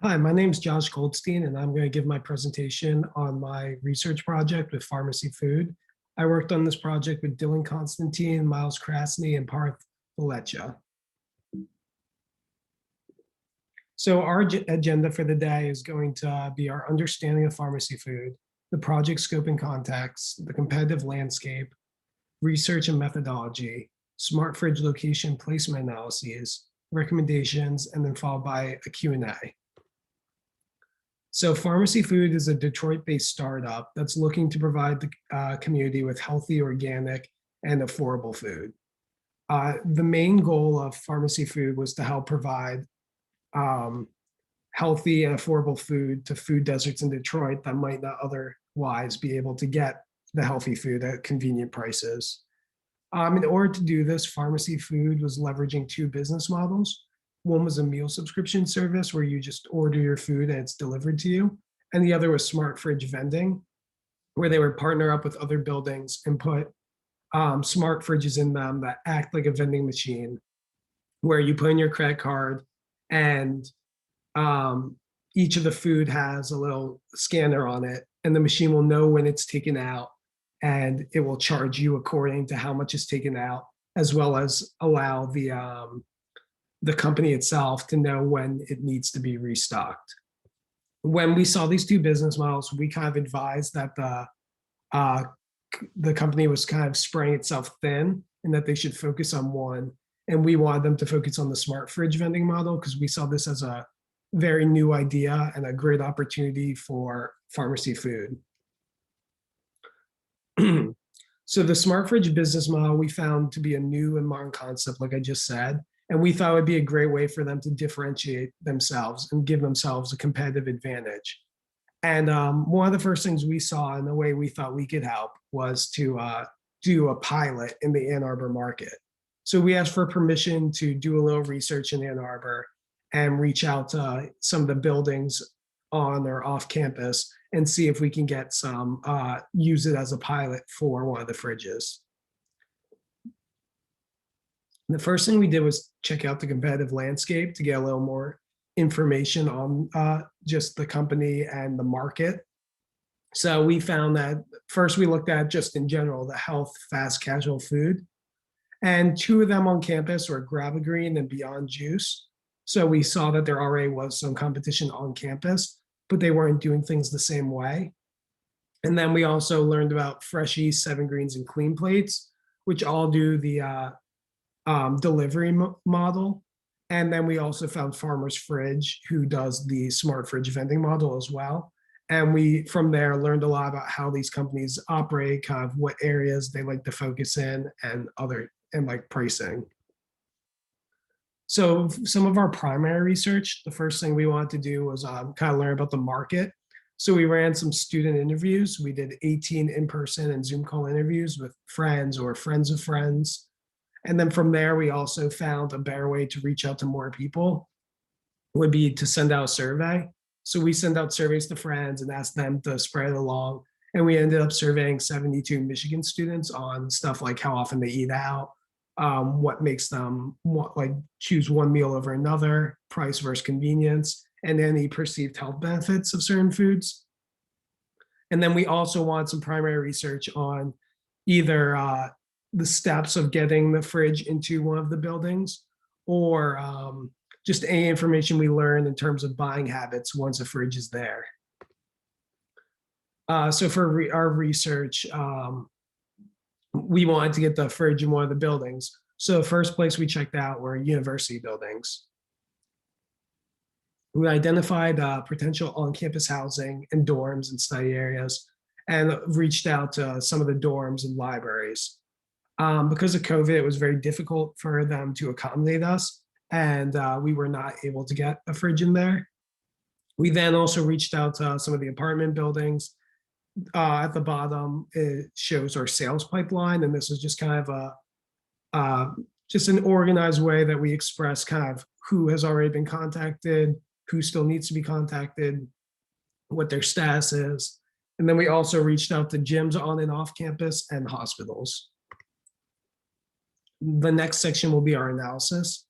Hi, my name is Josh Goldstein, and I'm going to give my presentation on my research project with Farmacy Food. I worked on this project with Dylan Constantine, Miles Krasny, and Parth Valecha. So our agenda for the day is going to be our understanding of pharmacy food, the project scope and context, the competitive landscape, research and methodology, smart fridge location placement analyses, recommendations, and then followed by a Q&A. So Farmacy Food is a Detroit-based startup that's looking to provide the community with healthy, organic, and affordable food. The main goal of Farmacy Food was to help provide healthy and affordable food to food deserts in Detroit that might not otherwise be able to get the healthy food at convenient prices. In order to do this, Farmacy Food was leveraging two business models. One was a meal subscription service where you just order your food and it's delivered to you. And the other was smart fridge vending, where they would partner up with other buildings and put smart fridges in them that act like a vending machine, where you put in your credit card and each of the food has a little scanner on it, and the machine will know when it's taken out, and it will charge you according to how much is taken out, as well as allow the company itself to know when it needs to be restocked. When we saw these two business models, we kind of advised that the company was kind of spreading itself thin and that they should focus on one. And we wanted them to focus on the smart fridge vending model because we saw this as a very new idea and a great opportunity for Farmacy Food. So the smart fridge business model we found to be a new and modern concept, like I just said, and we thought it would be a great way for them to differentiate themselves and give themselves a competitive advantage. And one of the first things we saw in the way we thought we could help was to do a pilot in the Ann Arbor market. So we asked for permission to do a little research in Ann Arbor and reach out to some of the buildings on or off campus and see if we can get some, use it as a pilot for one of the fridges. The first thing we did was check out the competitive landscape to get a little more information on just the company and the market. So we found that first we looked at just in general, the health, fast casual food. And two of them on campus were Grab a Green and Beyond Juice. So we saw that there already was some competition on campus, but they weren't doing things the same way. And then we also learned about Fresh East, Seven Greens, and Clean Plates, which all do the delivery model. And then we also found Farmer's Fridge, who does the smart fridge vending model as well. And we, from there, learned a lot about how these companies operate, kind of what areas they like to focus in and like pricing. So some of our primary research, the first thing we wanted to do was kind of learn about the market. So we ran some student interviews. We did 18 in-person and Zoom call interviews with friends or friends of friends. And then from there, we also found a better way to reach out to more people would be to send out a survey. So we send out surveys to friends and ask them to spread it along. And we ended up surveying 72 Michigan students on stuff like how often they eat out, what makes them like choose one meal over another, price versus convenience, and any perceived health benefits of certain foods. And then we also want some primary research on either the steps of getting the fridge into one of the buildings, or just any information we learn in terms of buying habits once a fridge is there. So for our research, we wanted to get the fridge in one of the buildings. So the first place we checked out were university buildings. We identified potential on-campus housing and dorms and study areas, and reached out to some of the dorms and libraries. Because of COVID, it was very difficult for them to accommodate us, and we were not able to get a fridge in there. We then also reached out to some of the apartment buildings. At the bottom, it shows our sales pipeline, and this is just kind of just an organized way that we express kind of who has already been contacted, who still needs to be contacted, what their status is. And then we also reached out to gyms on and off campus and hospitals. The next section will be our analysis.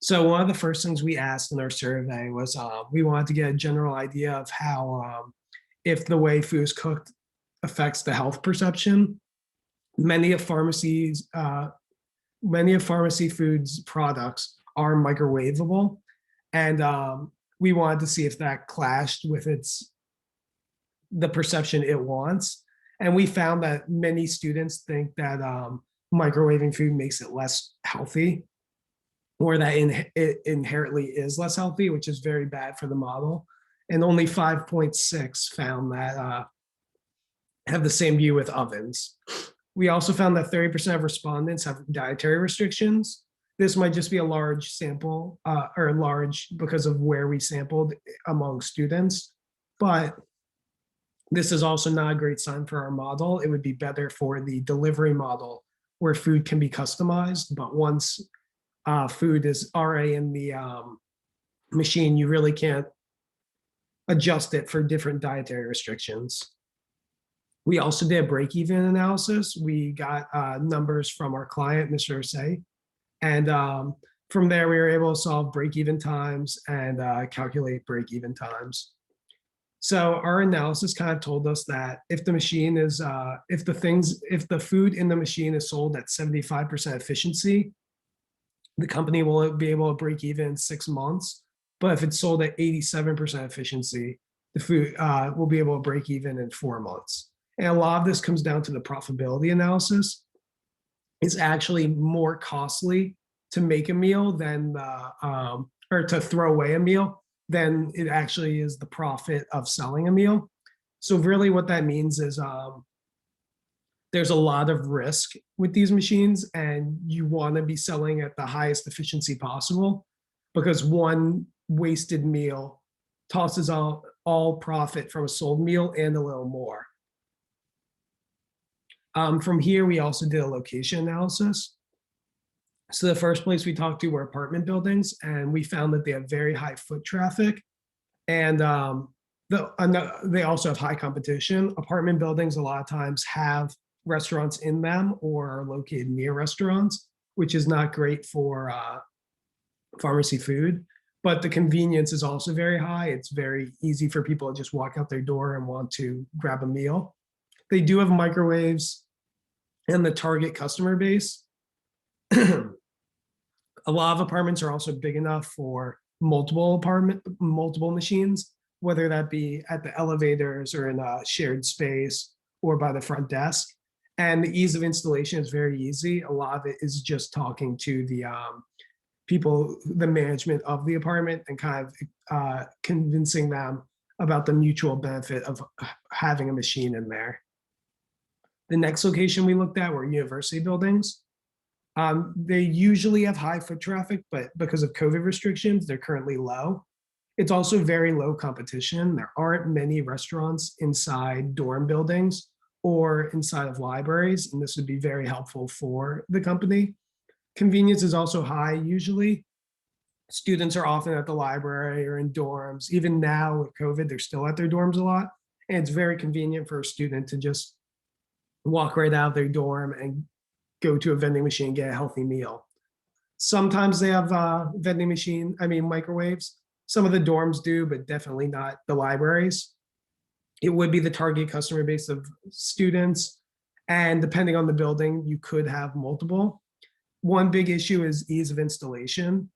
So one of the first things we asked in our survey was we wanted to get a general idea of how if the way food is cooked affects the health perception. Many of Farmacy Food's products are microwavable, and we wanted to see if that clashed with the perception it wants. And we found that many students think that microwaving food makes it less healthy, or that it inherently is less healthy, which is very bad for the model. And only 5.6 found that have the same view with ovens. We also found that 30% of respondents have dietary restrictions. This might just be a large sample, or large because of where we sampled among students, but this is also not a great sign for our model. It would be better for the delivery model where food can be customized, but once food is already in the machine, you really can't adjust it for different dietary restrictions. We also did a break-even analysis. We got numbers from our client, Mr. Say, and from there we were able to solve break-even times and calculate break-even times. So our analysis kind of told us that if the machine is, if the food in the machine is sold at 75% efficiency, the company will be able to break even in 6 months. But if it's sold at 87% efficiency, the food will be able to break even in 4 months. And a lot of this comes down to the profitability analysis. It's actually more costly to make a meal than or to throw away a meal than it actually is the profit of selling a meal. So really what that means is there's a lot of risk with these machines, and you want to be selling at the highest efficiency possible, because one wasted meal tosses all profit from a sold meal and a little more. From here, we also did a location analysis. So the first place we talked to were apartment buildings, and we found that they have very high foot traffic, and they also have high competition. Apartment buildings a lot of times have restaurants in them or are located near restaurants, which is not great for Farmacy Food. But the convenience is also very high. It's very easy for people to just walk out their door and want to grab a meal. They do have microwaves and the target customer base. A lot of apartments are also big enough for multiple machines, whether that be at the elevators or in a shared space or by the front desk. And the ease of installation is very easy. A lot of it is just talking to the people, the management of the apartment, and kind of convincing them about the mutual benefit of having a machine in there. The next location we looked at were university buildings. They usually have high foot traffic, but because of COVID restrictions, they're currently low. It's also very low competition. There aren't many restaurants inside dorm buildings or inside of libraries, and this would be very helpful for the company. Convenience is also high usually. Students are often at the library or in dorms. Even now with COVID, they're still at their dorms a lot. And it's very convenient for a student to just walk right out of their dorm and go to a vending machine and get a healthy meal. Sometimes they have microwaves. Some of the dorms do, but definitely not the libraries. It would be the target customer base of students. And depending on the building, you could have multiple. One big issue is ease of installation.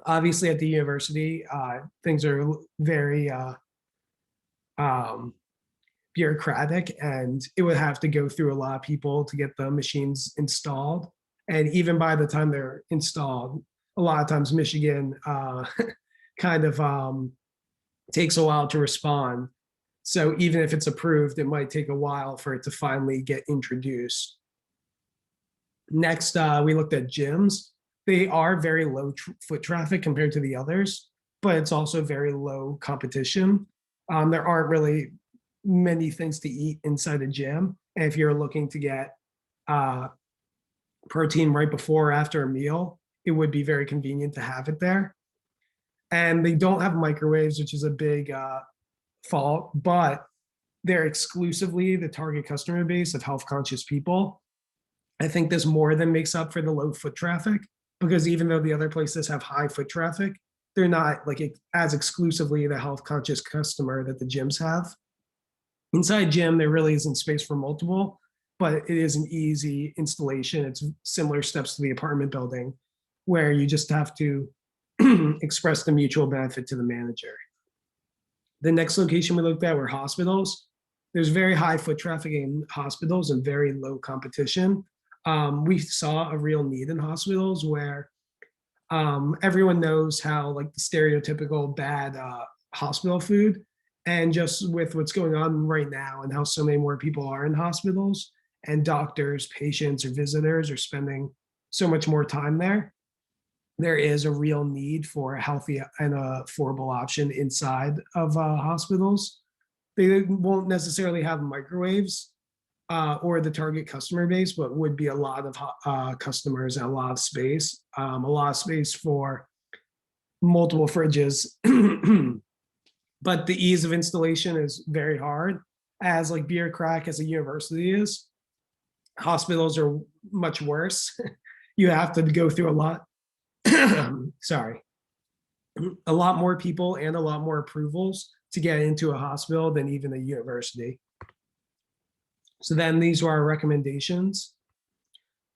Obviously at the university, things are very bureaucratic, and it would have to go through a lot of people to get the machines installed. And even by the time they're installed, a lot of times Michigan kind of takes a while to respond. So even if it's approved, it might take a while for it to finally get introduced. Next, we looked at gyms. They are very low foot traffic compared to the others, but it's also very low competition. There aren't really many things to eat inside a gym. And if you're looking to get protein right before or after a meal, it would be very convenient to have it there. And they don't have microwaves, which is a big fault, but they're exclusively the target customer base of health conscious people. I think this more than makes up for the low foot traffic. because even though the other places have high foot traffic, they're not like as exclusively the health conscious customer that the gyms have. Inside gym, there really isn't space for multiple, but it is an easy installation. It's similar steps to the apartment building where you just have to express the mutual benefit to the manager. The next location we looked at were hospitals. There's very high foot traffic in hospitals and very low competition. We saw a real need in hospitals where everyone knows how like the stereotypical bad hospital food, and just with what's going on right now and how so many more people are in hospitals and doctors, patients, or visitors are spending so much more time there, there is a real need for a healthy and affordable option inside of hospitals. They won't necessarily have microwaves or the target customer base, but would be a lot of customers and a lot of space for multiple fridges. But the ease of installation is very hard, as like beer crack as a university is. Hospitals are much worse. You have to go through a lot. Sorry, a lot more people and a lot more approvals to get into a hospital than even a university. So then these were our recommendations.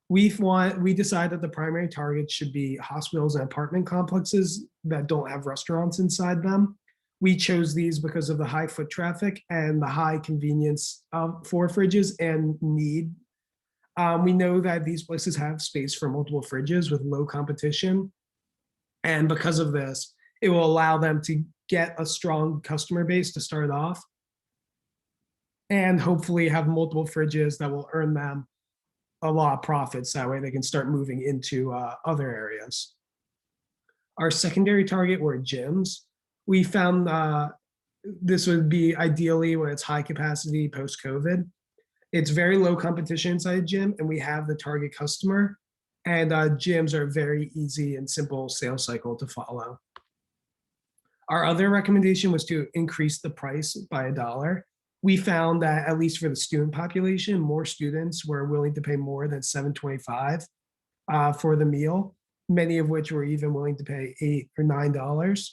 We decided the primary target should be hospitals and apartment complexes that don't have restaurants inside them. We chose these because of the high foot traffic and the high convenience for fridges and need. We know that these places have space for multiple fridges with low competition. And because of this, it will allow them to get a strong customer base to start off and hopefully have multiple fridges that will earn them a lot of profits. That way they can start moving into other areas. Our secondary target were gyms. We found this would be ideally when it's high capacity post-COVID. It's very low competition inside a gym, and we have the target customer. And gyms are a very easy and simple sales cycle to follow. Our other recommendation was to increase the price by $1. We found that at least for the student population, more students were willing to pay more than $7.25 for the meal, many of which were even willing to pay $8 or $9.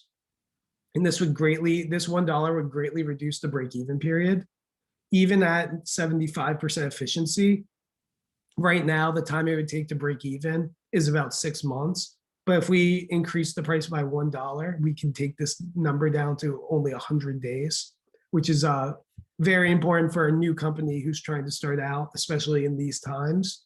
And this $1 would greatly reduce the break-even period. Even at 75% efficiency, right now, the time it would take to break even is about 6 months. But if we increase the price by $1, we can take this number down to only 100 days, which is very important for a new company who's trying to start out, especially in these times.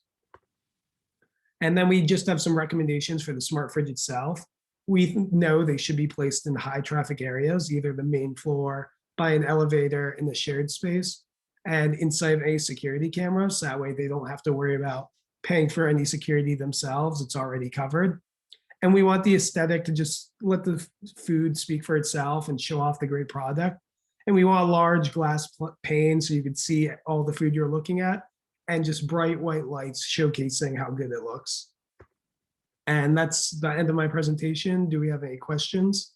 And then we just have some recommendations for the smart fridge itself. We know they should be placed in high traffic areas, either the main floor, by an elevator in the shared space, and inside of any security cameras. That way they don't have to worry about paying for any security themselves. It's already covered. And we want the aesthetic to just let the food speak for itself and show off the great product. And we want a large glass pane so you can see all the food you're looking at, and just bright white lights showcasing how good it looks. And that's the end of my presentation. Do we have any questions?